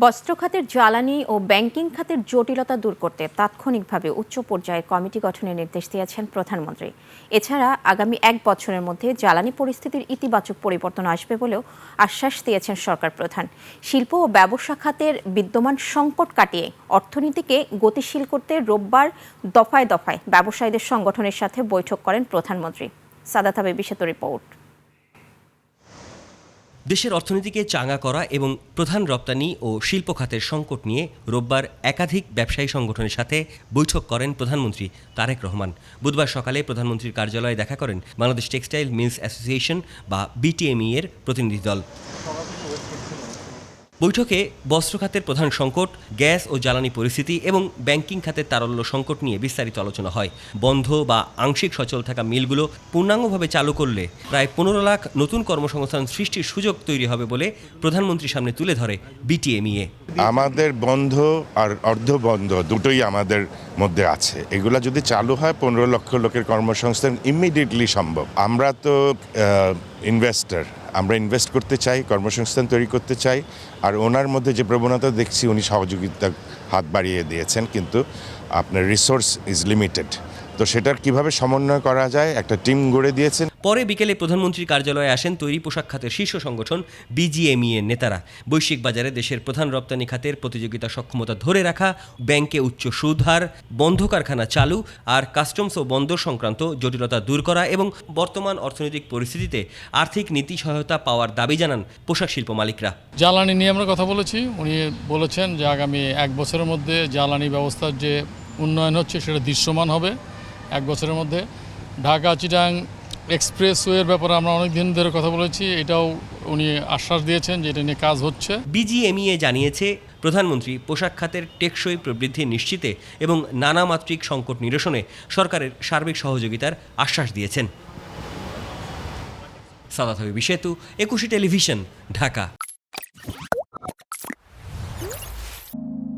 বস্ত্র খাতের জ্বালানি ও ব্যাংকিং খাতের জটিলতা দূর করতে তাৎক্ষণিকভাবে উচ্চ পর্যায়ে কমিটি গঠনের নির্দেশ দিয়েছেন প্রধানমন্ত্রী। এছাড়া আগামী 1 বছরের মধ্যে জ্বালানি পরিস্থিতির ইতিবাচক পরিবর্তন আসবে বলেও আশ্বাস দিয়েছেন সরকার প্রধান। শিল্প ও ব্যবসা খাতের বিদ্যমান সংকট কাটিয়ে অর্থনীতিকে গতিশীল করতে রোববার দফায় দফায় ব্যবসায়ীদের সংগঠনের সাথে বৈঠক করেন প্রধানমন্ত্রী। সাদাত হাবিবি সেতু রিপোর্ট। দেশের অর্থনীতিকে চাঙা করা এবং প্রধান রপ্তানি ও শিল্প খাতের সংকট নিয়ে রোববার একাধিক ব্যবসায়ী সংগঠনের সাথে বৈঠক করেন প্রধানমন্ত্রী তারেক রহমান। বুধবার সকালে প্রধানমন্ত্রীর কার্যালয়ে দেখা করেন বাংলাদেশ টেক্সটাইল মিলস অ্যাসোসিয়েশন বা বিটিএমই এর প্রতিনিধি দল। বৈঠকে বস্ত্র খাতের প্রধান সংকট, গ্যাস ও জ্বালানি পরিস্থিতি এবং ব্যাংকিং খাতের তারল্য সংকট নিয়ে বিস্তারিত আলোচনা হয়। বন্ধ বা আংশিক সচল থাকা মিলগুলো পূর্ণাঙ্গভাবে চালু করলে প্রায় 15 লাখ নতুন কর্মসংস্থান সৃষ্টির সুযোগ তৈরি হবে বলে প্রধানমন্ত্রীর সামনে তুলে ধরে বিটিএমইএ। আমাদের বন্ধ আর অর্ধ বন্ধ দুটোই আমাদের মধ্যে আছে। এগুলা যদি চালু হয় 15 লক্ষ লোকের কর্মসংস্থান ইমিডিয়েটলি সম্ভব। আমরা তো ইনভেস্টর, আমরা ইনভেস্ট করতে চাই, কর্মসংস্থান তৈরি করতে চাই। আর ওনার মধ্যে যে প্রবণতা দেখছি, উনি সহযোগিতার হাত বাড়িয়ে দিয়েছেন, কিন্তু আপনার রিসোর্স ইজ লিমিটেড। তো সেটার কিভাবে সমন্বয় করা যায় একটা টিম গড়ে দিয়েছেন। পরে বিকেলে প্রধানমন্ত্রীর কার্যালয়ে আসেন তৈরি পোশাক খাতের শীর্ষ সংগঠন বিজিএমই এর নেতারা। বৈশ্বিক বাজারে দেশের প্রধান রপ্তানি খাতের প্রতিযোগিতা সক্ষমতা ধরে রাখা, ব্যাংকে উচ্চ সুদ হার, বন্ধ কারখানা চালু আর কাস্টমস ও বন্দর সংক্রান্ত জটিলতা দূর করা এবং বর্তমান অর্থনৈতিক পরিস্থিতিতে আর্থিক নীতি সহায়তা পাওয়ার দাবি জানান পোশাক শিল্প মালিকরা। জ্বালানি নিয়ে আমরা কথা বলেছি। উনি বলেছেন যে আগামী 1 বছরের মধ্যে জ্বালানি ব্যবস্থার যে উন্নয়ন হচ্ছে সেটা দৃশ্যমান হবে। 1 বছরের মধ্যে ঢাকা চিটাং এক্সপ্রেসওয়ের ব্যাপারে আমরা অনেক দিন ধরে কথা বলেছি, এটাও উনি আশ্বাস দিয়েছেন যে এটা নিয়ে কাজ হচ্ছে। বিজিএমইএ জানিয়েছে প্রধানমন্ত্রী পোশাক খাতের টেকসই প্রবৃদ্ধি নিশ্চিতে এবং নানামাত্রিক সংকট নিরসনে সরকারের সার্বিক সহযোগিতার আশ্বাস দিয়েছেন। সাদাত হাবিবি সেতু, 21 টেলিভিশন, ঢাকা।